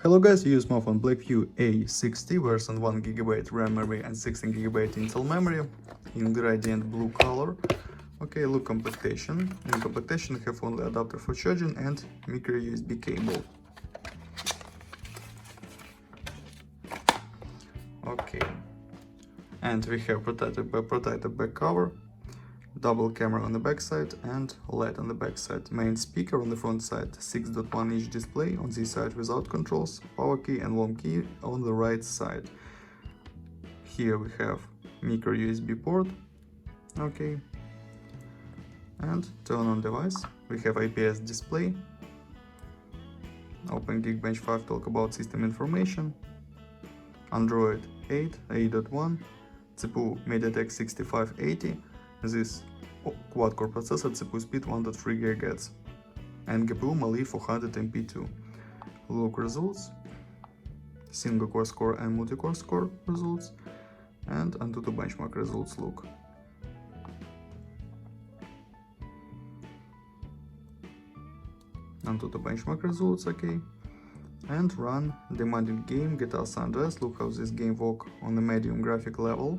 Hello guys, you use smartphone Blackview A60 version 1GB RAM memory and 16GB Intel memory in gradient blue color. Okay, look compactation. In compactation we have only adapter for charging and micro USB cable. Okay, and we have protected back cover, double camera on the back side and LED on the back side, main speaker on the front side, 6.1 inch display on this side without controls, power key and volume key on the right side. Here we have micro USB port. Okay, and turn on device. We have IPS display. Open Geekbench 5, talk about system information. Android 8, 8.1, CPU MediaTek 6580. This quad-core processor, CPU speed 1.3 GHz, and GPU Mali 400 MP2. Look results, single-core score and multi-core score results, and Antutu benchmark results look. Antutu benchmark results, okay. And run demanding game GTA San Andreas. Look how this game works on the medium graphic level.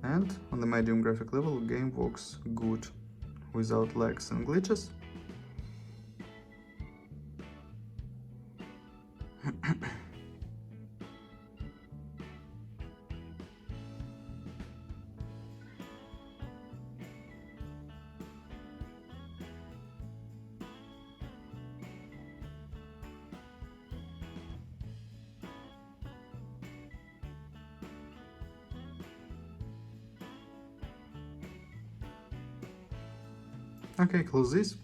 And on the medium graphic level, the game works good, without lags and glitches. Okay, close this.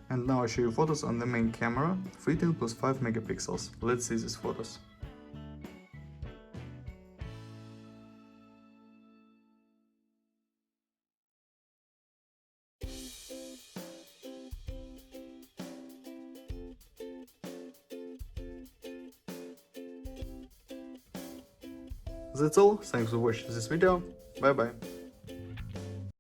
And now I show you photos on the main camera, 13 plus 5 megapixels. Let's see these photos. That's all, thanks for watching this video, bye bye.